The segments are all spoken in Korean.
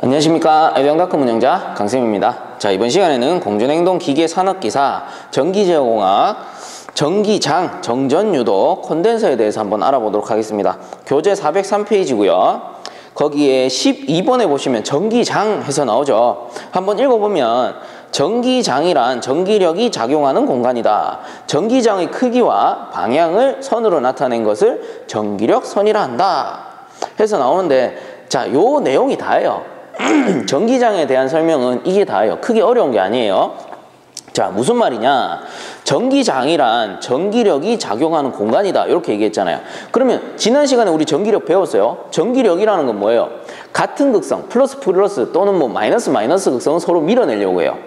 안녕하십니까. 아이디어학급 운영자 강쌤입니다. 자, 이번 시간에는 공전행동 기계산업기사 전기제어공학 전기장 정전유도 콘덴서에 대해서 한번 알아보도록 하겠습니다. 교재 403페이지고요. 거기에 12번에 보시면 전기장 해서 나오죠. 한번 읽어보면 전기장이란 전기력이 작용하는 공간이다. 전기장의 크기와 방향을 선으로 나타낸 것을 전기력 선이라 한다. 해서 나오는데, 자, 요 내용이 다예요. 전기장에 대한 설명은 이게 다예요. 크게 어려운 게 아니에요. 자, 무슨 말이냐? 전기장이란 전기력이 작용하는 공간이다. 이렇게 얘기했잖아요. 그러면 지난 시간에 우리 전기력 배웠어요. 전기력이라는 건 뭐예요? 같은 극성, 플러스 플러스 또는 뭐 마이너스 마이너스 극성은 서로 밀어내려고 해요.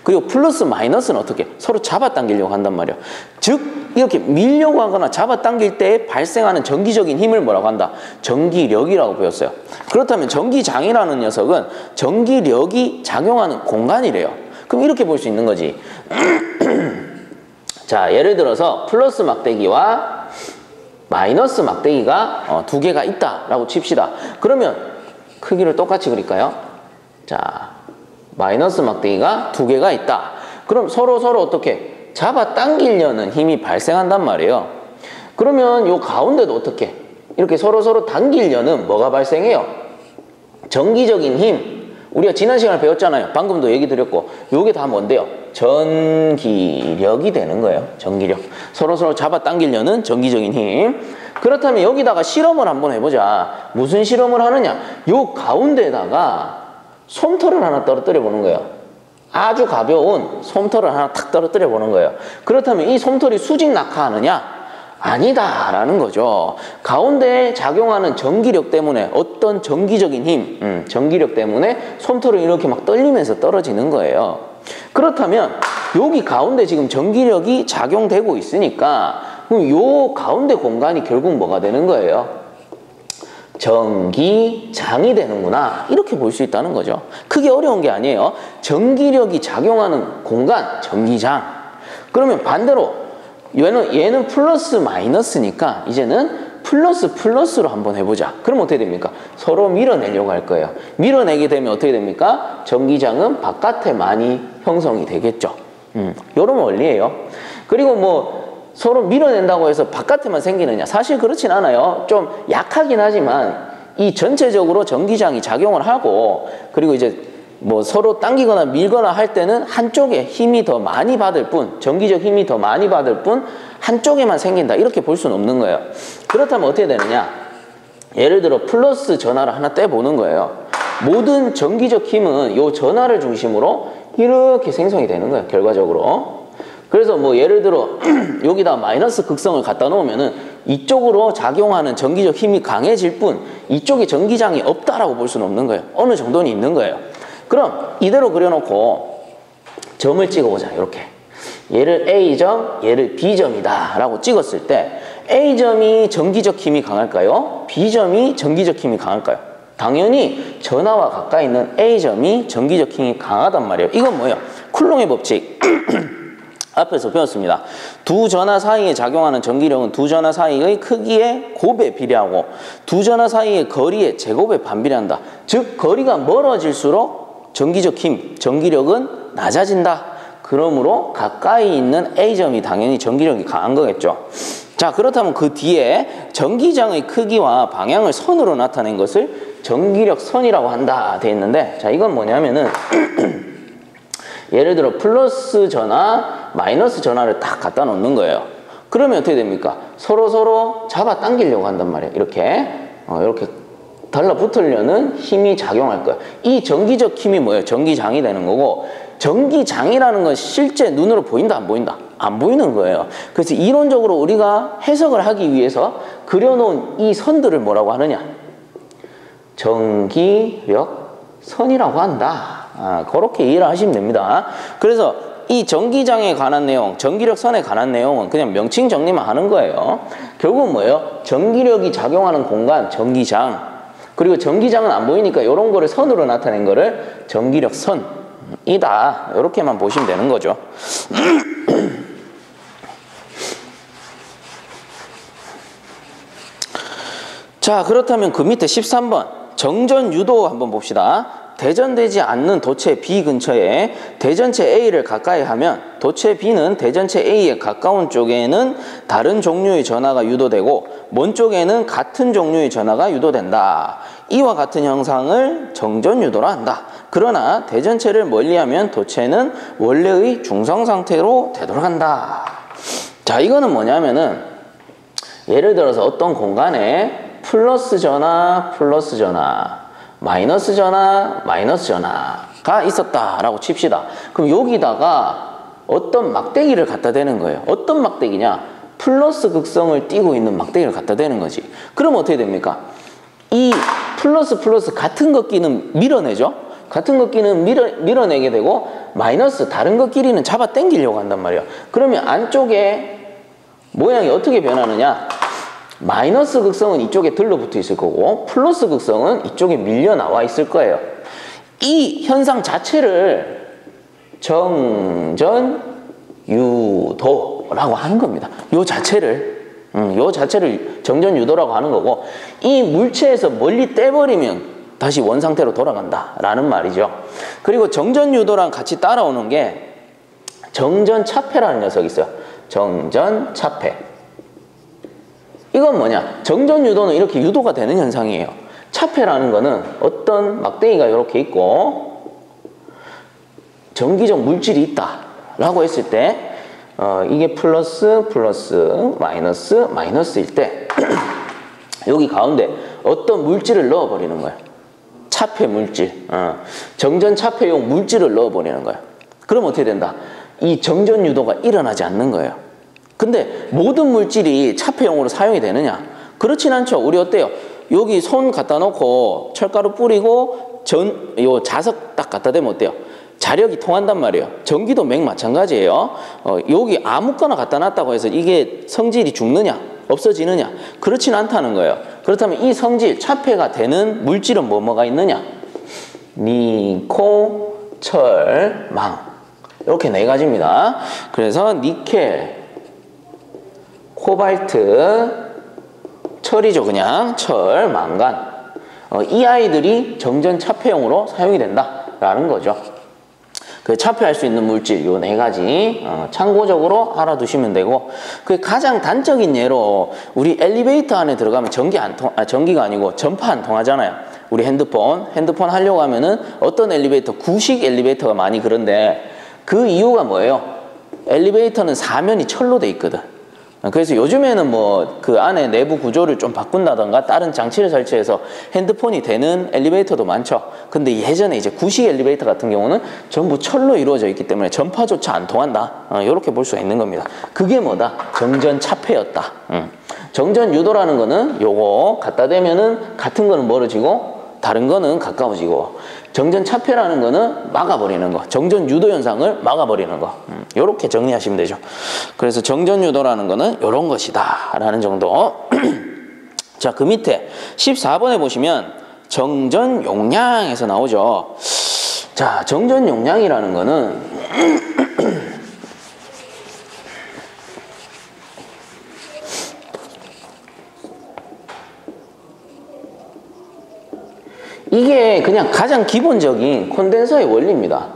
그리고 플러스 마이너스는 어떻게? 서로 잡아당기려고 한단 말이에요. 즉 이렇게 밀려고 하거나 잡아당길 때 발생하는 전기적인 힘을 뭐라고 한다? 전기력이라고 배웠어요. 그렇다면 전기장이라는 녀석은 전기력이 작용하는 공간이래요. 그럼 이렇게 볼 수 있는 거지. 자, 예를 들어서 플러스 막대기와 마이너스 막대기가 두 개가 있다라고 칩시다. 그러면 크기를 똑같이 그릴까요? 자, 마이너스 막대기가 두 개가 있다. 그럼 서로 어떻게 잡아당기려는 힘이 발생한단 말이에요. 그러면 요 가운데도 어떻게 이렇게 서로 당기려는 뭐가 발생해요? 전기적인 힘. 우리가 지난 시간에 배웠잖아요. 방금도 얘기 드렸고, 요게 다 뭔데요? 전기력이 되는 거예요. 전기력. 서로 잡아당기려는 전기적인 힘. 그렇다면 여기다가 실험을 한번 해보자. 무슨 실험을 하느냐? 요 가운데에다가 솜털을 하나 떨어뜨려 보는 거예요. 아주 가벼운 솜털을 하나 탁 떨어뜨려 보는 거예요. 그렇다면 이 솜털이 수직 낙하하느냐? 아니다 라는 거죠. 가운데에 작용하는 전기력 때문에 어떤 전기적인 힘, 전기력 때문에 솜털은 이렇게 막 떨리면서 떨어지는 거예요. 그렇다면 여기 가운데 지금 전기력이 작용되고 있으니까 그럼 요 가운데 공간이 결국 뭐가 되는 거예요? 전기장이 되는구나. 이렇게 볼 수 있다는 거죠. 크게 어려운 게 아니에요. 전기력이 작용하는 공간, 전기장. 그러면 반대로 얘는 플러스 마이너스니까 이제는 플러스 플러스로 한번 해보자. 그럼 어떻게 됩니까? 서로 밀어내려고 할 거예요. 밀어내게 되면 어떻게 됩니까? 전기장은 바깥에 많이 형성이 되겠죠. 이런 원리예요. 그리고 뭐 서로 밀어낸다고 해서 바깥에만 생기느냐? 사실 그렇진 않아요. 좀 약하긴 하지만 이 전체적으로 전기장이 작용을 하고, 그리고 이제 뭐 서로 당기거나 밀거나 할 때는 한쪽에 힘이 더 많이 받을 뿐, 전기적 힘이 더 많이 받을 뿐 한쪽에만 생긴다. 이렇게 볼 수는 없는 거예요. 그렇다면 어떻게 되느냐? 예를 들어 플러스 전하를 하나 떼보는 거예요. 모든 전기적 힘은 이 전하를 중심으로 이렇게 생성이 되는 거예요. 결과적으로. 그래서 뭐 예를 들어 여기다 마이너스 극성을 갖다 놓으면은 이쪽으로 작용하는 전기적 힘이 강해질 뿐 이쪽에 전기장이 없다라고 볼 수는 없는 거예요. 어느 정도는 있는 거예요. 그럼 이대로 그려놓고 점을 찍어보자. 이렇게 얘를 A점, 얘를 B점이다 라고 찍었을 때 A점이 전기적 힘이 강할까요? B점이 전기적 힘이 강할까요? 당연히 전하와 가까이 있는 A점이 전기적 힘이 강하단 말이에요. 이건 뭐예요? 쿨롱의 법칙. 앞에서 배웠습니다. 두 전하 사이에 작용하는 전기력은 두 전하 사이의 크기의 곱에 비례하고 두 전하 사이의 거리의 제곱에 반비례한다. 즉 거리가 멀어질수록 전기적 힘, 전기력은 낮아진다. 그러므로 가까이 있는 A점이 당연히 전기력이 강한 거겠죠. 자, 그렇다면 그 뒤에 전기장의 크기와 방향을 선으로 나타낸 것을 전기력 선이라고 한다 돼 있는데, 자, 이건 뭐냐면은 예를 들어 플러스 전하, 마이너스 전하를 딱 갖다 놓는 거예요. 그러면 어떻게 됩니까? 서로 잡아당기려고 한단 말이에요. 이렇게 달라붙으려는 힘이 작용할 거예요. 이 전기적 힘이 뭐예요? 전기장이 되는 거고, 전기장이라는 건 실제 눈으로 보인다, 안 보인다? 안 보이는 거예요. 그래서 이론적으로 우리가 해석을 하기 위해서 그려놓은 이 선들을 뭐라고 하느냐? 전기력 선이라고 한다. 그렇게 이해를 하시면 됩니다. 그래서 이 전기장에 관한 내용, 전기력 선에 관한 내용은 그냥 명칭 정리만 하는 거예요. 결국은 뭐예요? 전기력이 작용하는 공간, 전기장. 그리고 전기장은 안 보이니까 이런 거를 선으로 나타낸 거를 전기력 선이다. 이렇게만 보시면 되는 거죠. 자, 그렇다면 그 밑에 13번 정전 유도 한번 봅시다. 대전되지 않는 도체 B 근처에 대전체 A를 가까이 하면 도체 B는 대전체 A에 가까운 쪽에는 다른 종류의 전하가 유도되고 먼 쪽에는 같은 종류의 전하가 유도된다. 이와 같은 형상을 정전유도라 한다. 그러나 대전체를 멀리하면 도체는 원래의 중성 상태로 되돌아간다. 자, 이거는 뭐냐면은 예를 들어서 어떤 공간에 플러스 전하, 플러스 전하, 마이너스 전하, 마이너스 전하가 있었다라고 칩시다. 그럼 여기다가 어떤 막대기를 갖다 대는 거예요. 어떤 막대기냐? 플러스 극성을 띠고 있는 막대기를 갖다 대는 거지. 그럼 어떻게 됩니까? 이 플러스 플러스 같은 것 끼는 밀어내죠. 같은 것 끼는 밀어내게 되고 마이너스 다른 것 끼리는 잡아 당기려고 한단 말이에요. 그러면 안쪽에 모양이 어떻게 변하느냐? 마이너스 극성은 이쪽에 들러붙어 있을 거고 플러스 극성은 이쪽에 밀려 나와 있을 거예요. 이 현상 자체를 정전유도라고 하는 겁니다. 요 자체를 정전유도라고 하는 거고, 이 물체에서 멀리 떼버리면 다시 원상태로 돌아간다라는 말이죠. 그리고 정전유도랑 같이 따라오는 게 정전차폐라는 녀석이 있어요. 정전차폐. 이건 뭐냐? 정전유도는 이렇게 유도가 되는 현상이에요. 차폐라는 거는 어떤 막대기가 이렇게 있고 전기적 물질이 있다라고 했을 때 이게 플러스 플러스 마이너스 마이너스일 때 여기 가운데 어떤 물질을 넣어버리는 거예요. 차폐 물질, 정전 차폐용 물질을 넣어버리는 거예요. 그럼 어떻게 된다? 이 정전 유도가 일어나지 않는 거예요. 근데 모든 물질이 차폐용으로 사용이 되느냐? 그렇진 않죠. 우리 어때요? 여기 손 갖다 놓고 철가루 뿌리고 요 자석 딱 갖다 대면 어때요? 자력이 통한단 말이에요. 전기도 맥 마찬가지예요. 여기 아무거나 갖다 놨다고 해서 이게 성질이 죽느냐? 없어지느냐? 그렇진 않다는 거예요. 그렇다면 이 성질, 차폐가 되는 물질은 뭐가 있느냐? 니코, 철, 망. 이렇게 네 가지입니다. 그래서 니켈, 코발트, 철이죠. 그냥 철, 망간. 이 아이들이 정전 차폐용으로 사용이 된다라는 거죠. 그 차폐할 수 있는 물질 요 네 가지 참고적으로 알아두시면 되고, 그 가장 단적인 예로 우리 엘리베이터 안에 들어가면 전기가 아니고 전파 안 통하잖아요. 우리 핸드폰 하려고 하면은 어떤 엘리베이터, 구식 엘리베이터가 많이 그런데 그 이유가 뭐예요? 엘리베이터는 사면이 철로 돼 있거든. 그래서 요즘에는 뭐 그 안에 내부 구조를 좀 바꾼다던가 다른 장치를 설치해서 핸드폰이 되는 엘리베이터도 많죠. 근데 예전에 이제 구식 엘리베이터 같은 경우는 전부 철로 이루어져 있기 때문에 전파조차 안 통한다. 이렇게 볼 수가 있는 겁니다. 그게 뭐다? 정전 차폐였다. 정전 유도라는 거는 요거 갖다 대면은 같은 거는 멀어지고 다른 거는 가까워지고, 정전 차폐라는 거는 막아버리는 거, 정전 유도 현상을 막아버리는 거. 요렇게 정리하시면 되죠. 그래서 정전 유도라는 거는 요런 것이다 라는 정도. 자, 그 밑에 14번에 보시면 정전 용량에서 나오죠. 자, 정전 용량이라는 거는 이게 그냥 가장 기본적인 콘덴서의 원리입니다.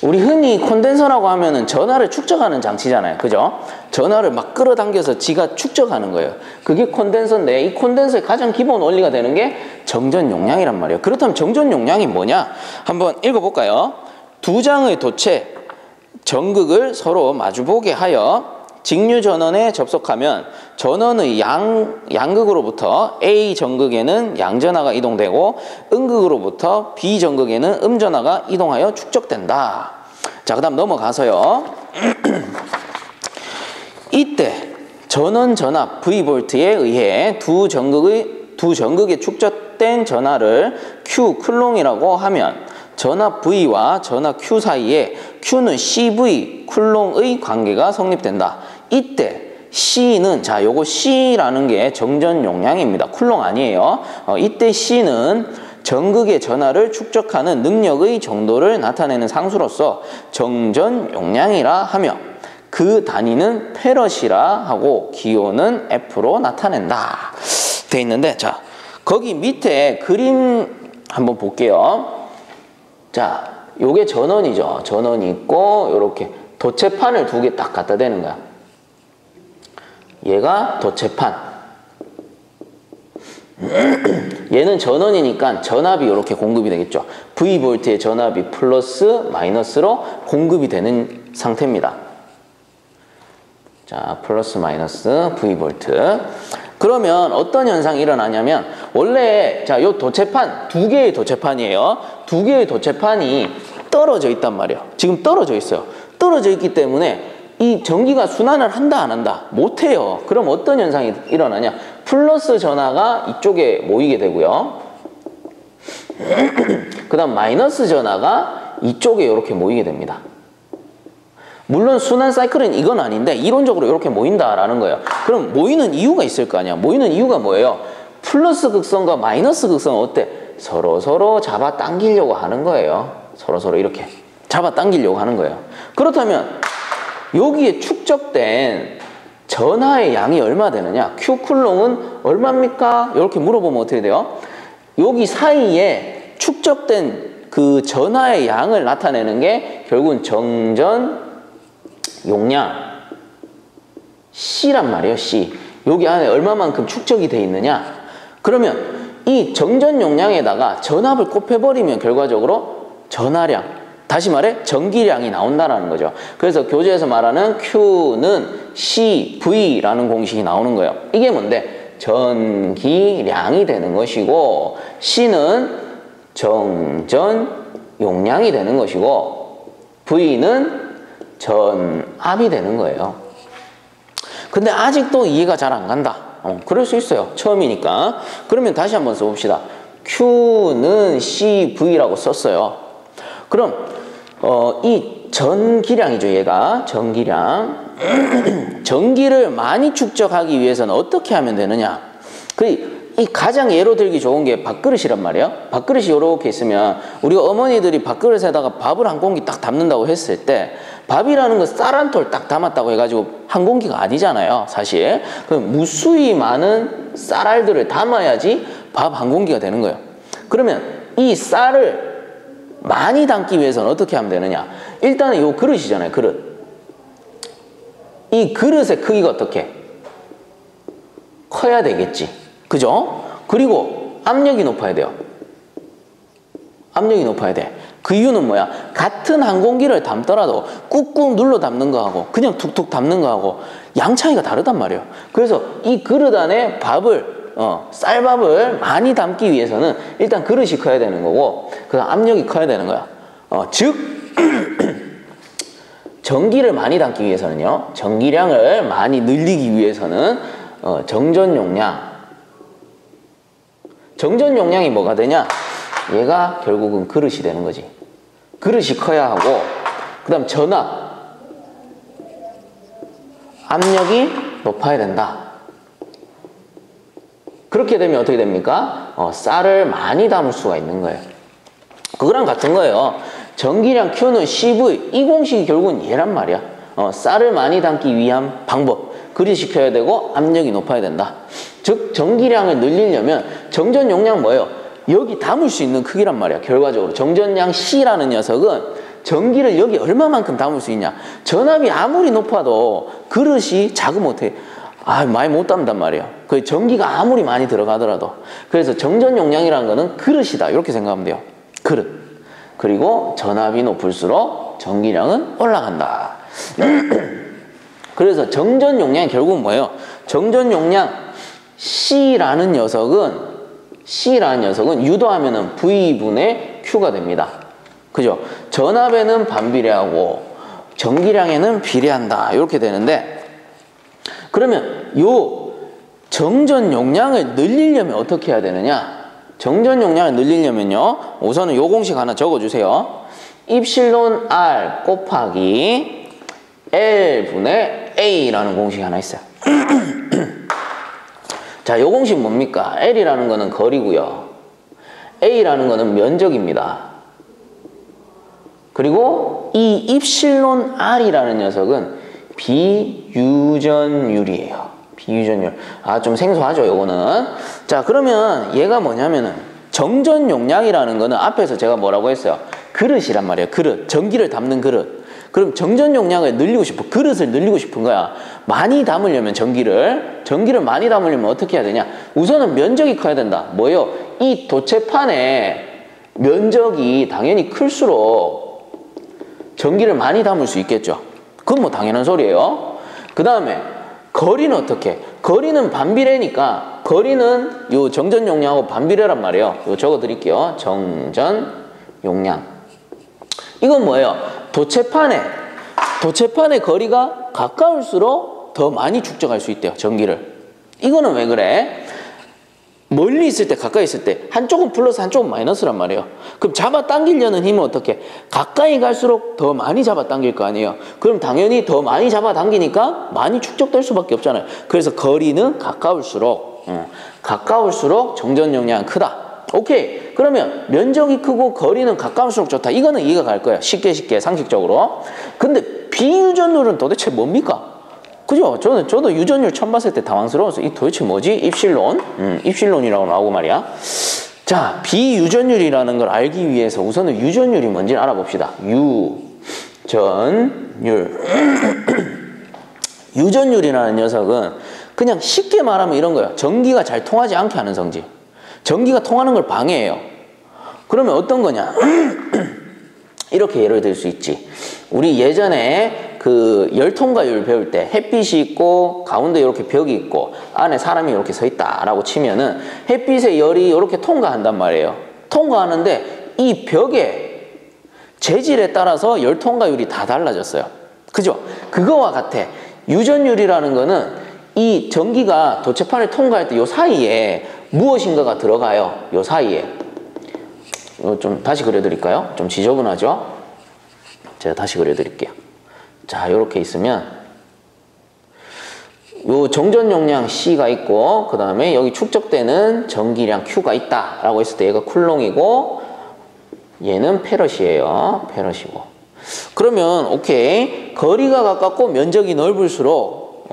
우리 흔히 콘덴서라고 하면은 전하를 축적하는 장치잖아요. 그죠? 전하를 막 끌어당겨서 지가 축적하는 거예요. 그게 콘덴서인데, 이 콘덴서의 가장 기본 원리가 되는 게 정전 용량이란 말이에요. 그렇다면 정전 용량이 뭐냐? 한번 읽어볼까요? 두 장의 도체, 전극을 서로 마주보게 하여 직류 전원에 접속하면 전원의 양극으로부터 A 전극에는 양전하가 이동되고 음극으로부터 B 전극에는 음전하가 이동하여 축적된다. 자, 그 다음 넘어가서요. 이때 전원 전압 V볼트에 의해 두 전극에 축적된 전하를 Q 쿨롱이라고 하면 전압 V와 전압 Q 사이에 Q는 CV 쿨롱의 관계가 성립된다. 이때 C는, 자, 요거 C라는 게 정전 용량입니다. 쿨롱 아니에요. 이때 C는 전극의 전하를 축적하는 능력의 정도를 나타내는 상수로서 정전 용량이라 하며 그 단위는 페럿이라 하고 기호는 F로 나타낸다. 돼 있는데, 자, 거기 밑에 그림 한번 볼게요. 자, 요게 전원이죠. 전원이 있고 요렇게 도체판을 두 개 딱 갖다 대는 거야. 얘가 도체판. 얘는 전원이니까 전압이 이렇게 공급이 되겠죠. V볼트의 전압이 플러스 마이너스로 공급이 되는 상태입니다. 자, 플러스 마이너스 V볼트. 그러면 어떤 현상이 일어나냐면 원래 자, 요 도체판 두 개의 도체판이에요. 두 개의 도체판이 떨어져 있단 말이에요. 지금 떨어져 있어요. 떨어져 있기 때문에 이 전기가 순환을 한다 안 한다? 못해요. 그럼 어떤 현상이 일어나냐? 플러스 전하가 이쪽에 모이게 되고요. 그 다음 마이너스 전하가 이쪽에 이렇게 모이게 됩니다. 물론 순환 사이클은 이건 아닌데 이론적으로 이렇게 모인다라는 거예요. 그럼 모이는 이유가 있을 거 아니야. 모이는 이유가 뭐예요? 플러스 극성과 마이너스 극성은 어때? 서로 잡아 당기려고 하는 거예요. 서로 이렇게 잡아 당기려고 하는 거예요. 그렇다면 여기에 축적된 전하의 양이 얼마 되느냐? Q 쿨롱은 얼마입니까? 이렇게 물어보면 어떻게 돼요? 여기 사이에 축적된 그 전하의 양을 나타내는 게 결국은 정전 용량 C란 말이에요. C. 여기 안에 얼마만큼 축적이 돼 있느냐? 그러면 이 정전 용량에다가 전압을 곱해버리면 결과적으로 전하량, 다시 말해 전기량이 나온다라는 거죠. 그래서 교재에서 말하는 Q는 CV라는 공식이 나오는 거예요. 이게 뭔데? 전기량이 되는 것이고 C는 정전 용량이 되는 것이고 V는 전압이 되는 거예요. 근데 아직도 이해가 잘 안 간다. 그럴 수 있어요. 처음이니까. 그러면 다시 한번 써봅시다. Q는 CV라고 썼어요. 그럼 이 전기량이죠. 얘가 전기량. 전기를 많이 축적하기 위해서는 어떻게 하면 되느냐? 이 가장 예로 들기 좋은 게 밥그릇이란 말이에요. 밥그릇이 이렇게 있으면 우리가 어머니들이 밥그릇에다가 밥을 한 공기 딱 담는다고 했을 때 밥이라는 건 쌀 한 톨 딱 담았다고 해가지고 한 공기가 아니잖아요. 사실. 그럼 무수히 많은 쌀알들을 담아야지 밥 한 공기가 되는 거예요. 그러면 이 쌀을 많이 담기 위해서는 어떻게 하면 되느냐? 일단은 이 그릇이잖아요. 그릇. 이 그릇의 크기가 어떻게? 커야 되겠지. 그죠? 그리고 압력이 높아야 돼요. 압력이 높아야 돼. 그 이유는 뭐야? 같은 한 공기를 담더라도 꾹꾹 눌러 담는 거하고 그냥 툭툭 담는 거하고 양 차이가 다르단 말이에요. 그래서 이 그릇 안에 밥을 쌀밥을 많이 담기 위해서는 일단 그릇이 커야 되는 거고 그 다음 압력이 커야 되는 거야. 즉 전기를 많이 담기 위해서는요. 전기량을 많이 늘리기 위해서는 정전 용량이 뭐가 되냐? 얘가 결국은 그릇이 되는 거지. 그릇이 커야 하고 그 다음 전압 압력이 높아야 된다. 그렇게 되면 어떻게 됩니까? 쌀을 많이 담을 수가 있는 거예요. 그거랑 같은 거예요. 전기량 Q는 CV. 이 공식이 결국은 얘란 말이야. 쌀을 많이 담기 위한 방법. 그릇이 커야 되고 압력이 높아야 된다. 즉 전기량을 늘리려면 정전 용량 뭐예요? 여기 담을 수 있는 크기란 말이야. 결과적으로 정전량 C라는 녀석은 전기를 여기 얼마만큼 담을 수 있냐. 전압이 아무리 높아도 그릇이 작으면 어떻게 많이 못 담단 말이에요. 그 전기가 아무리 많이 들어가더라도. 그래서 정전 용량이라는 거는 그릇이다. 이렇게 생각하면 돼요. 그릇. 그리고 전압이 높을수록 전기량은 올라간다. 그래서 정전 용량이 결국은 뭐예요? 정전 용량 C라는 녀석은 유도하면은 V분의 Q가 됩니다. 그죠? 전압에는 반비례하고 전기량에는 비례한다. 이렇게 되는데 그러면 요 정전 용량을 늘리려면 어떻게 해야 되느냐? 정전 용량을 늘리려면요. 우선은 요 공식 하나 적어주세요. 입실론 R 곱하기 L분의 A라는 공식이 하나 있어요. 자, 요 공식 뭡니까? L이라는 거는 거리고요. A라는 거는 면적입니다. 그리고 이 입실론 R이라는 녀석은 비유전율이에요. 비유전율. 아, 좀 생소하죠, 요거는. 자, 그러면 얘가 뭐냐면은 정전 용량이라는 거는 앞에서 제가 뭐라고 했어요? 그릇이란 말이에요. 그릇. 전기를 담는 그릇. 그럼 정전 용량을 늘리고 싶어. 그릇을 늘리고 싶은 거야. 많이 담으려면 전기를 많이 담으려면 어떻게 해야 되냐? 우선은 면적이 커야 된다. 뭐예요? 이 도체판의 면적이 당연히 클수록 전기를 많이 담을 수 있겠죠. 그건 뭐 당연한 소리예요. 그 다음에 거리는 어떻게? 거리는 반비례니까 거리는 요 정전 용량하고 반비례란 말이에요. 요 적어 드릴게요. 정전 용량. 이건 뭐예요? 도체판의 거리가 가까울수록 더 많이 축적할 수 있대요. 전기를. 이거는 왜 그래? 멀리 있을 때, 가까이 있을 때 한쪽은 플러스 한쪽은 마이너스란 말이에요. 그럼 잡아당기려는 힘은 어떻게? 가까이 갈수록 더 많이 잡아당길 거 아니에요. 그럼 당연히 더 많이 잡아당기니까 많이 축적될 수밖에 없잖아요. 그래서 거리는 가까울수록 정전 용량은 크다. 오케이. 그러면 면적이 크고 거리는 가까울수록 좋다. 이거는 이해가 갈 거예요. 쉽게 상식적으로. 근데 비유전율은 도대체 뭡니까? 그죠? 저도 유전율 처음 봤을 때 당황스러워서 이 도대체 뭐지? 입실론? 입실론이라고 나오고 말이야. 자, 비유전율이라는 걸 알기 위해서 우선은 유전율이 뭔지 알아봅시다. 유전율. 유전율이라는 녀석은 그냥 쉽게 말하면 이런 거예요. 전기가 잘 통하지 않게 하는 성질. 전기가 통하는 걸 방해해요. 그러면 어떤 거냐? 이렇게 예를 들 수 있지. 우리 예전에 그 열통과율 배울 때 햇빛이 있고 가운데 이렇게 벽이 있고 안에 사람이 이렇게 서 있다라고 치면은 햇빛의 열이 이렇게 통과한단 말이에요. 통과하는데 이 벽의 재질에 따라서 열 통과율이 다 달라졌어요. 그죠? 그거와 같아. 유전율이라는 거는 이 전기가 도체판을 통과할 때 요 사이에 무엇인가가 들어가요. 요 사이에. 이거 좀 다시 그려드릴까요? 좀 지저분하죠? 제가 다시 그려드릴게요. 자, 이렇게 있으면 요 정전 용량 C가 있고 그 다음에 여기 축적되는 전기량 Q가 있다 라고 했을 때 얘가 쿨롱이고 얘는 페럿이에요. 페럿이고. 그러면 오케이. 거리가 가깝고 면적이 넓을수록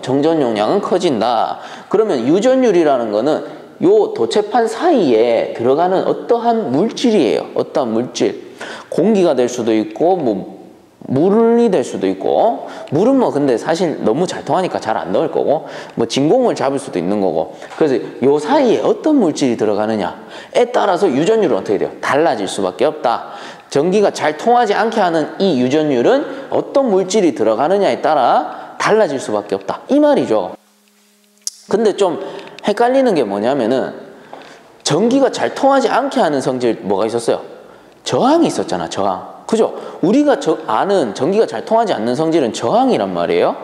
정전 용량은 커진다. 그러면 유전율이라는 거는 요 도체판 사이에 들어가는 어떠한 물질이에요. 어떠한 물질. 공기가 될 수도 있고 뭐 물이 될 수도 있고 물은 뭐 근데 사실 너무 잘 통하니까 잘 안 넣을 거고 뭐 진공을 잡을 수도 있는 거고 그래서 요 사이에 어떤 물질이 들어가느냐에 따라서 유전율은 어떻게 돼요? 달라질 수밖에 없다. 전기가 잘 통하지 않게 하는 이 유전율은 어떤 물질이 들어가느냐에 따라 달라질 수밖에 없다. 이 말이죠. 근데 좀 헷갈리는 게 뭐냐면은 전기가 잘 통하지 않게 하는 성질 뭐가 있었어요? 저항이 있었잖아. 저항. 그죠? 우리가 아는 전기가 잘 통하지 않는 성질은 저항이란 말이에요.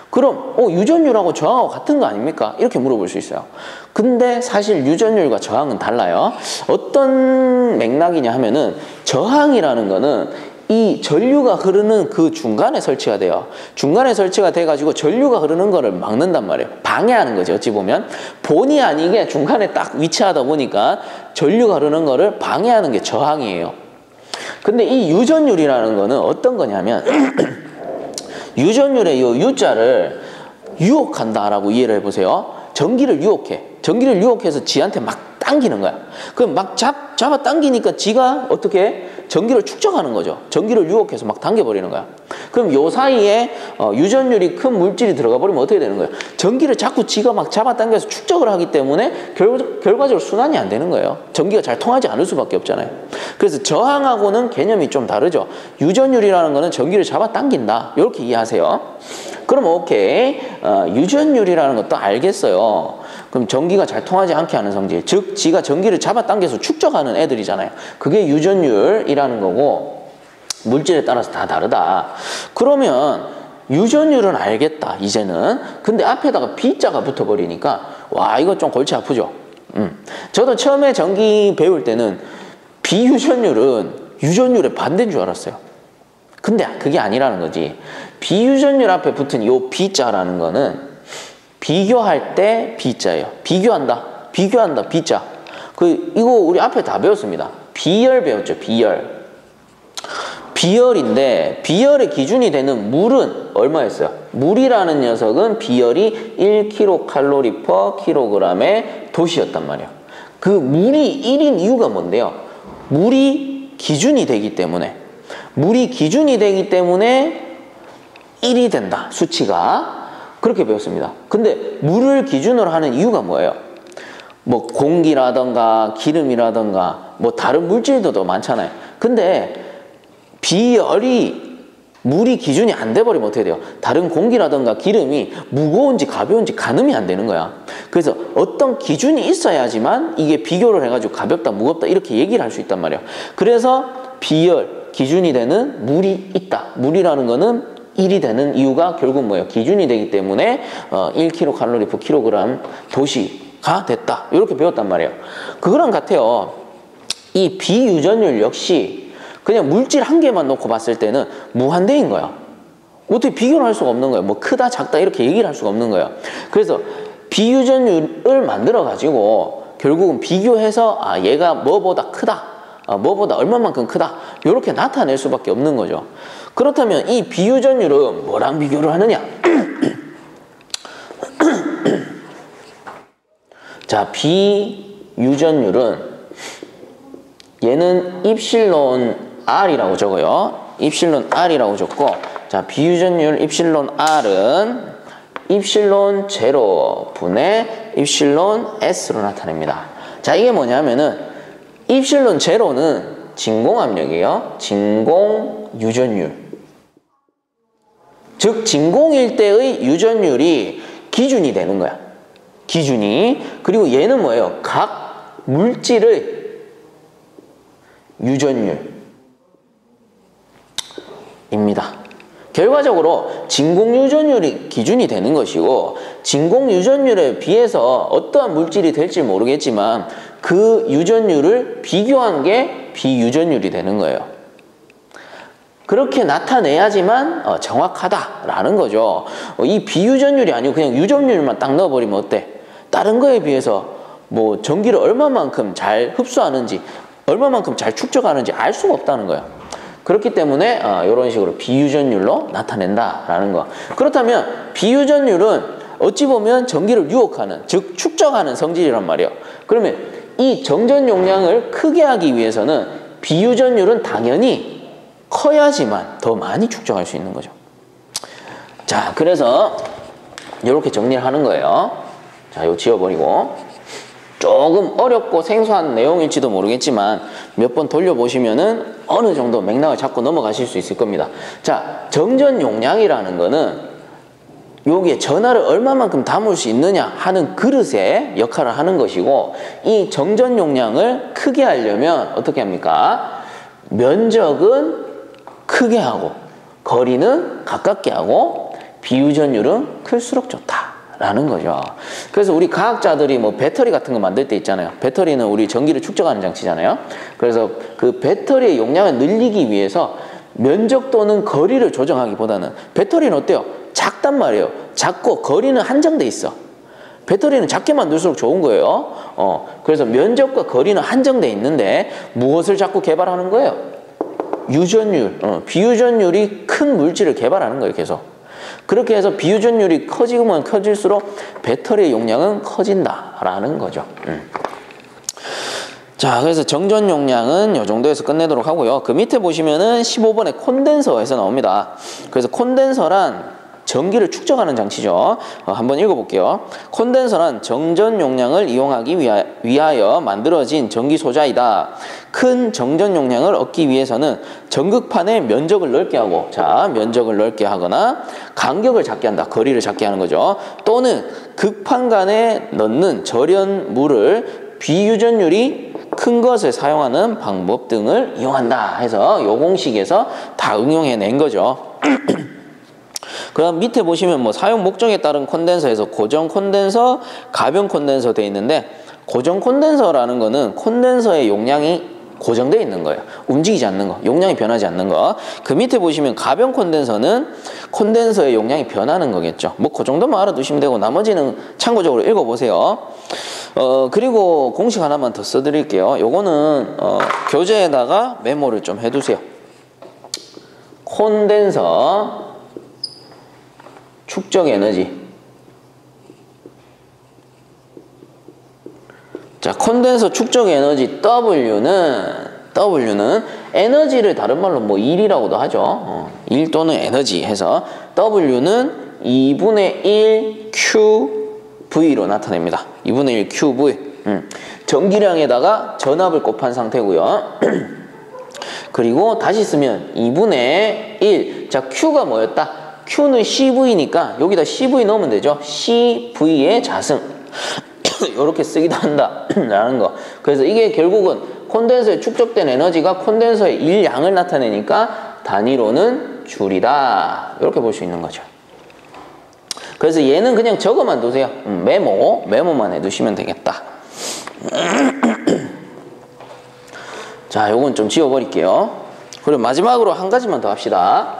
그럼 유전율하고 저항하고 같은 거 아닙니까? 이렇게 물어볼 수 있어요. 근데 사실 유전율과 저항은 달라요. 어떤 맥락이냐 하면은 저항이라는 거는 이 전류가 흐르는 그 중간에 설치가 돼요. 중간에 설치가 돼가지고 전류가 흐르는 거를 막는단 말이에요. 방해하는 거죠. 어찌 보면 본의 아니게 중간에 딱 위치하다 보니까 전류가 흐르는 거를 방해하는 게 저항이에요. 근데 이 유전율이라는 거는 어떤 거냐면 유전율의 이 U자를 유혹한다라고 이해를 해보세요. 전기를 유혹해. 전기를 유혹해서 지한테 막 당기는 거야. 그럼 막 잡아 당기니까 지가 어떻게 해? 전기를 축적하는 거죠. 전기를 유혹해서 막 당겨버리는 거야. 그럼 요 사이에 유전율이 큰 물질이 들어가 버리면 어떻게 되는 거예요? 전기를 자꾸 지가 막 잡아당겨서 축적을 하기 때문에 결과적으로 순환이 안 되는 거예요. 전기가 잘 통하지 않을 수밖에 없잖아요. 그래서 저항하고는 개념이 좀 다르죠. 유전율이라는 거는 전기를 잡아당긴다. 이렇게 이해하세요. 그럼 오케이. 유전율이라는 것도 알겠어요. 그럼 전기가 잘 통하지 않게 하는 성질, 즉 지가 전기를 잡아당겨서 축적하는 애들이잖아요. 그게 유전율이라는 거고 물질에 따라서 다 다르다. 그러면 유전율은 알겠다 이제는. 근데 앞에다가 B자가 붙어버리니까 와 이거 좀 골치 아프죠. 저도 처음에 전기 배울 때는 비유전율은 유전율의 반대인 줄 알았어요. 근데 그게 아니라는 거지. 비유전율 앞에 붙은 이 B자라는 거는 비교할 때 B자예요. 비교한다, B자. 이거 우리 앞에 다 배웠습니다. 비열 배웠죠, 비열. 비열인데 비열의 기준이 되는 물은 얼마였어요? 물이라는 녀석은 비열이 1kcal/kg의 도시였단 말이에요. 그 물이 1인 이유가 뭔데요? 물이 기준이 되기 때문에 1이 된다. 수치가. 그렇게 배웠습니다. 근데 물을 기준으로 하는 이유가 뭐예요? 뭐 공기라던가 기름이라던가 뭐 다른 물질도 더 많잖아요. 근데 비열이 물이 기준이 안 돼버리면 어떻게 돼요? 다른 공기라던가 기름이 무거운지 가벼운지 가늠이 안 되는 거야. 그래서 어떤 기준이 있어야지만 이게 비교를 해가지고 가볍다 무겁다 이렇게 얘기를 할 수 있단 말이에요. 그래서 비열 기준이 되는 물이 있다. 물이라는 거는 1이 되는 이유가 결국 뭐예요? 기준이 되기 때문에 1kcal/kg 도시가 됐다. 이렇게 배웠단 말이에요. 그거랑 같아요. 이 비유전율 역시 그냥 물질 한 개만 놓고 봤을 때는 무한대인 거야. 어떻게 비교를 할 수가 없는 거예요. 뭐 크다 작다 이렇게 얘기를 할 수가 없는 거예요. 그래서 비유전율을 만들어 가지고 결국은 비교해서 아 얘가 뭐보다 크다, 뭐보다 얼마만큼 크다 이렇게 나타낼 수밖에 없는 거죠. 그렇다면 이 비유전율은 뭐랑 비교를 하느냐? 자, 비유전율은 얘는 입실론 R이라고 적어요. 입실론 R이라고 적고, 자, 비유전율 입실론 R은 입실론 제로 분의 입실론 S로 나타냅니다. 자, 이게 뭐냐면은 입실론 제로는 진공압력이에요. 진공 유전율. 즉 진공일 때의 유전율이 기준이 되는 거야. 기준이. 그리고 얘는 뭐예요? 각 물질의 유전율 입니다. 결과적으로 진공유전율이 기준이 되는 것이고 진공유전율에 비해서 어떠한 물질이 될지 모르겠지만 그 유전율을 비교한 게 비유전율이 되는 거예요. 그렇게 나타내야지만 정확하다라는 거죠. 이 비유전율이 아니고 그냥 유전율만 딱 넣어버리면 어때? 다른 거에 비해서 뭐 전기를 얼마만큼 잘 흡수하는지 얼마만큼 잘 축적하는지 알 수가 없다는 거예요. 그렇기 때문에 이런 식으로 비유전율로 나타낸다라는 거. 그렇다면 비유전율은 어찌 보면 전기를 유혹하는, 즉 축적하는 성질이란 말이에요. 그러면 이 정전 용량을 크게 하기 위해서는 비유전율은 당연히 커야지만 더 많이 축적할 수 있는 거죠. 자, 그래서 이렇게 정리를 하는 거예요. 자, 이거 지워버리고. 조금 어렵고 생소한 내용일지도 모르겠지만 몇 번 돌려보시면은 어느 정도 맥락을 잡고 넘어가실 수 있을 겁니다. 자, 정전 용량이라는 거는 여기에 전하를 얼마만큼 담을 수 있느냐 하는 그릇의 역할을 하는 것이고 이 정전 용량을 크게 하려면 어떻게 합니까? 면적은 크게 하고 거리는 가깝게 하고 비유전율은 클수록 좋다. 라는 거죠. 그래서 우리 과학자들이 뭐 배터리 같은 거 만들 때 있잖아요. 배터리는 우리 전기를 축적하는 장치잖아요. 그래서 그 배터리의 용량을 늘리기 위해서 면적 또는 거리를 조정하기보다는 배터리는 어때요? 작단 말이에요. 작고 거리는 한정돼 있어. 배터리는 작게 만들수록 좋은 거예요. 그래서 면적과 거리는 한정돼 있는데 무엇을 자꾸 개발하는 거예요? 유전율, 비유전율이 큰 물질을 개발하는 거예요. 계속. 그렇게 해서 비유전율이 커지면 커질수록 배터리의 용량은 커진다라는 거죠. 자, 그래서 정전 용량은 이 정도에서 끝내도록 하고요. 그 밑에 보시면은 15번에 콘덴서에서 나옵니다. 그래서 콘덴서란 전기를 축적하는 장치죠. 한번 읽어볼게요. 콘덴서란 정전 용량을 이용하기 위하여 만들어진 전기 소자이다. 큰 정전 용량을 얻기 위해서는 전극판의 면적을 넓게 하고, 자, 면적을 넓게 하거나 간격을 작게 한다. 거리를 작게 하는 거죠. 또는 극판 간에 넣는 절연물을 비유전율이 큰 것을 사용하는 방법 등을 이용한다 해서 요 공식에서 다 응용해낸 거죠. 그럼 밑에 보시면 뭐 사용 목적에 따른 콘덴서에서 고정 콘덴서, 가변 콘덴서 돼 있는데 고정 콘덴서라는 거는 콘덴서의 용량이 고정되어 있는 거예요. 움직이지 않는 거, 용량이 변하지 않는 거. 그 밑에 보시면 가변 콘덴서는 콘덴서의 용량이 변하는 거겠죠. 뭐 그 정도만 알아두시면 되고 나머지는 참고적으로 읽어보세요. 그리고 공식 하나만 더 써드릴게요. 요거는 교재에다가 메모를 좀 해두세요. 콘덴서 축적 에너지. 자, 콘덴서 축적 에너지 W는 에너지를 다른 말로 뭐 일이라고도 하죠. 일 또는 에너지 해서 W는 2분의 1 QV로 나타냅니다. 2분의 1 QV. 전기량에다가 전압을 곱한 상태고요. 그리고 다시 쓰면 2분의 1. 자, Q가 뭐였다? Q는 CV니까 여기다 CV 넣으면 되죠. CV의 자승. 이렇게 쓰기도 한다라는 거. 그래서 이게 결국은 콘덴서에 축적된 에너지가 콘덴서의 일량을 나타내니까 단위로는 줄이다. 이렇게 볼 수 있는 거죠. 그래서 얘는 그냥 적어만 두세요. 메모만 해두시면 되겠다. 자, 요건 좀 지워버릴게요. 그리고 마지막으로 한 가지만 더 합시다.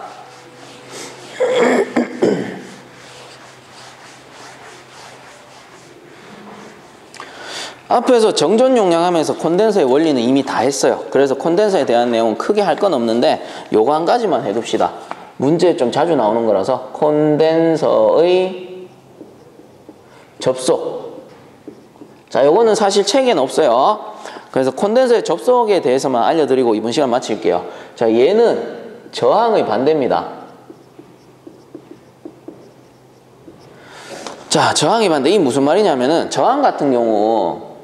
앞에서 정전 용량 하면서 콘덴서의 원리는 이미 다 했어요. 그래서 콘덴서에 대한 내용은 크게 할 건 없는데 요거 한 가지만 해둡시다. 문제에 좀 자주 나오는 거라서 콘덴서의 접속. 자, 요거는 사실 책에는 없어요. 그래서 콘덴서의 접속에 대해서만 알려드리고 이번 시간 마칠게요. 자, 얘는 저항의 반대입니다. 자, 저항의 반대. 이 무슨 말이냐면은 저항 같은 경우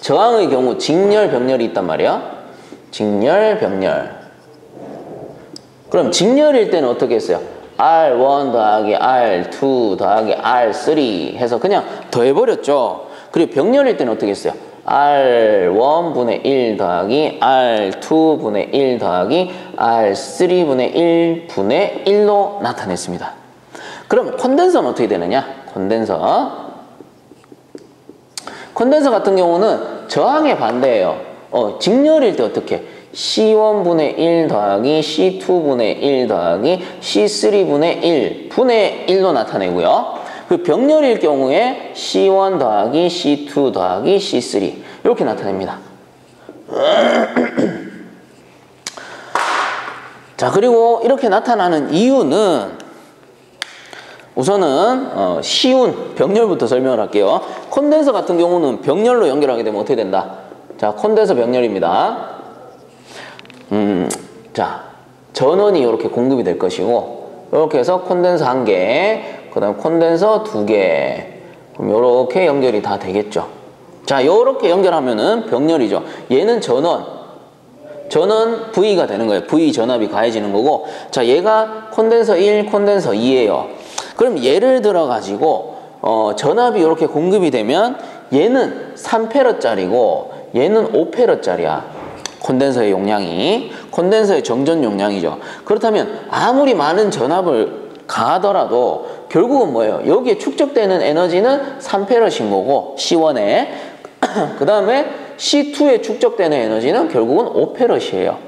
저항의 경우 직렬, 병렬이 있단 말이야. 직렬, 병렬. 그럼 직렬일 때는 어떻게 했어요? R1 더하기 R2 더하기 R3 해서 그냥 더해버렸죠. 그리고 병렬일 때는 어떻게 했어요? R1분의 1 더하기 R2분의 1 더하기 R3분의 1분의 1로 나타냈습니다. 그럼 콘덴서는 어떻게 되느냐? 콘덴서 같은 경우는 저항의 반대예요. 직렬일 때 어떻게? C1분의 1 더하기 C2분의 1 더하기 C3분의 1 분의 1로 나타내고요. 그 병렬일 경우에 C1 더하기 C2 더하기 C3 이렇게 나타냅니다. 자, 그리고 이렇게 나타나는 이유는 우선은 쉬운 병렬부터 설명을 할게요. 콘덴서 같은 경우는 병렬로 연결하게 되면 어떻게 된다? 자, 콘덴서 병렬입니다. 자, 전원이 이렇게 공급이 될 것이고 이렇게 해서 콘덴서 1개, 그 다음 콘덴서 2개, 그럼 이렇게 연결이 다 되겠죠. 자, 이렇게 연결하면은 병렬이죠. 얘는 전원 V가 되는 거예요. V 전압이 가해지는 거고, 자, 얘가 콘덴서 1, 콘덴서 2예요. 그럼 예를 들어 가지고 전압이 이렇게 공급이 되면 얘는 3페러짜리고 얘는 5페러짜리야. 콘덴서의 용량이, 콘덴서의 정전 용량이죠. 그렇다면 아무리 많은 전압을 가하더라도 결국은 뭐예요? 여기에 축적되는 에너지는 3페러신 거고 C1에 그 다음에 C2에 축적되는 에너지는 결국은 5페러시에요.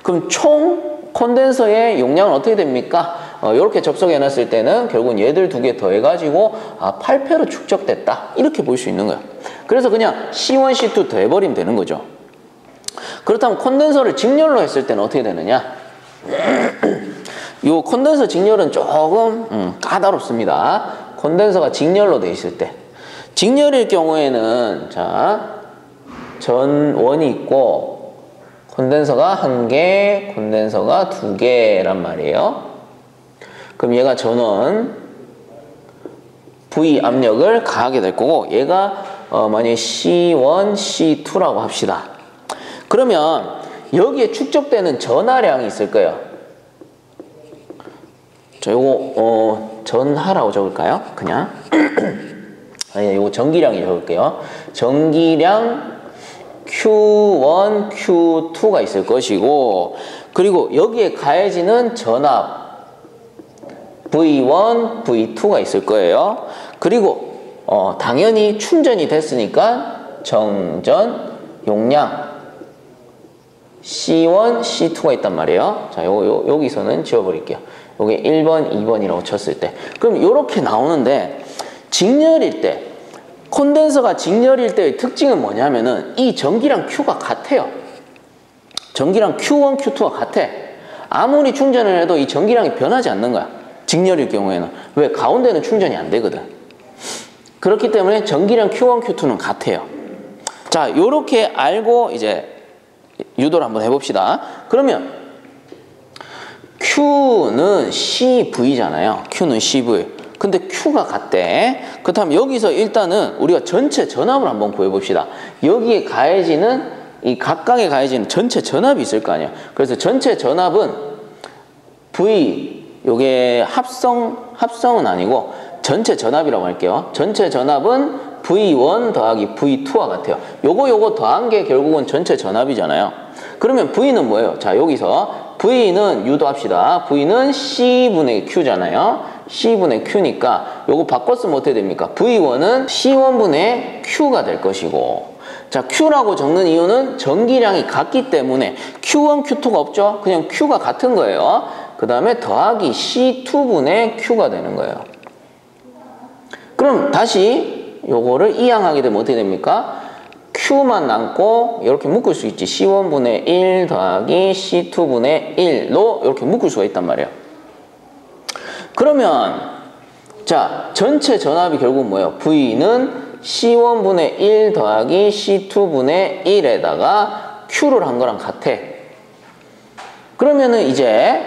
그럼 총 콘덴서의 용량은 어떻게 됩니까? 이렇게 접속해 놨을 때는 결국은 얘들 두 개 더해가지고 8페러 축적됐다. 이렇게 볼 수 있는 거예요. 그래서 그냥 C1, C2 더해버리면 되는 거죠. 그렇다면 콘덴서를 직렬로 했을 때는 어떻게 되느냐? 이 콘덴서 직렬은 조금 까다롭습니다. 콘덴서가 직렬로 돼 있을 때, 직렬일 경우에는 자 전원이 있고 콘덴서가 1개, 콘덴서가 2개란 말이에요. 그럼 얘가 전원 V 압력을 가하게 될 거고 얘가 만약에 C1, C2라고 합시다. 그러면 여기에 축적되는 전하량이 있을 거예요. 자, 요거 전하라고 적을까요? 그냥 아니, 요거 전기량이 적을게요. 전기량 Q1, Q2가 있을 것이고, 그리고 여기에 가해지는 전압 V1, V2가 있을 거예요. 그리고 당연히 충전이 됐으니까 정전 용량 C1, C2가 있단 말이에요. 자, 여기서는 지워버릴게요. 요게 1번, 2번이라고 쳤을 때. 그럼 이렇게 나오는데, 직렬일 때, 콘덴서가 직렬일 때의 특징은 뭐냐면은 이 전기량 Q가 같아요. 전기량 Q1, Q2가 같아. 아무리 충전을 해도 이 전기량이 변하지 않는 거야. 직렬일 경우에는. 왜? 가운데는 충전이 안 되거든. 그렇기 때문에 전기량 Q1, Q2는 같아요. 자, 요렇게 알고 이제 유도를 한번 해봅시다. 그러면 Q는 CV잖아요. Q는 CV. 근데 Q가 같대. 그렇다면 여기서 일단은 우리가 전체 전압을 한번 구해봅시다. 여기에 가해지는 이 각각에 가해지는 전체 전압이 있을 거 아니에요. 그래서 전체 전압은 V, 요게 합성은 아니고 전체 전압이라고 할게요. 전체 전압은 V1 더하기 V2와 같아요. 요거 더한 게 결국은 전체 전압이잖아요. 그러면 V는 뭐예요? 자, 여기서 V는 유도합시다. V는 C분의 Q잖아요. C분의 Q니까 요거 바꿨으면 어떻게 됩니까? V1은 C1분의 Q가 될 것이고, 자, Q라고 적는 이유는 전기량이 같기 때문에 Q1, Q2가 없죠? 그냥 Q가 같은 거예요. 그 다음에 더하기 C2분의 Q가 되는 거예요. 그럼 다시 요거를 이항하게 되면 어떻게 됩니까? Q만 남고 이렇게 묶을 수 있지. C1분의 1 더하기 C2분의 1로 이렇게 묶을 수가 있단 말이에요. 그러면 자, 전체 전압이 결국 뭐예요? V는 C1분의 1 더하기 C2분의 1에다가 Q를 한 거랑 같아. 그러면은 이제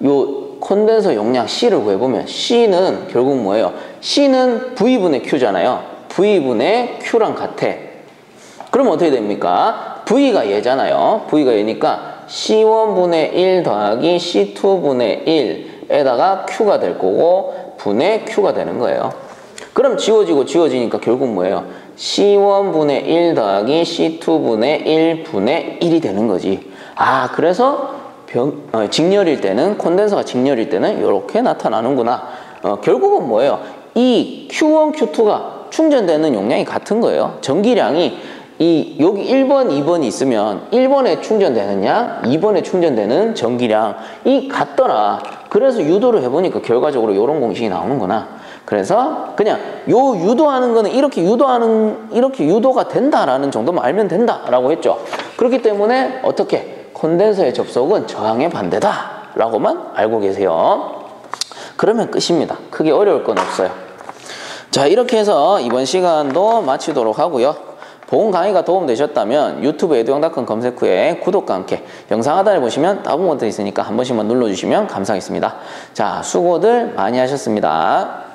요 콘덴서 용량 C를 구해보면 C는 결국 뭐예요? C는 V분의 Q잖아요. V분의 Q랑 같아. 그러면 어떻게 됩니까? V가 얘잖아요. V가 얘니까 C1분의 1 더하기 C2분의 1에다가 Q가 될 거고 분의 Q가 되는 거예요. 그럼 지워지고 지워지니까 결국 뭐예요? C1분의 1 더하기 C2분의 1 분의 1이 되는 거지. 아, 그래서 직렬일 때는, 콘덴서가 직렬일 때는 이렇게 나타나는구나. 결국은 뭐예요? 이 Q1, Q2가 충전되는 용량이 같은 거예요. 전기량이 여기 1번, 2번이 있으면 1번에 충전되는 양, 2번에 충전되는 전기량이 같더라. 그래서 유도를 해보니까 결과적으로 이런 공식이 나오는구나. 그래서 그냥 요 유도하는 거는 이렇게 유도가 된다라는 정도만 알면 된다라고 했죠. 그렇기 때문에 어떻게? 콘덴서의 접속은 저항의 반대다 라고만 알고 계세요. 그러면 끝입니다. 크게 어려울 건 없어요. 자, 이렇게 해서 이번 시간도 마치도록 하고요. 보험 강의가 도움되셨다면 유튜브 에듀영닷컴 검색 후에 구독과 함께 영상 하단에 보시면 다운로드 있으니까 한 번씩만 눌러주시면 감사하겠습니다. 자, 수고들 많이 하셨습니다.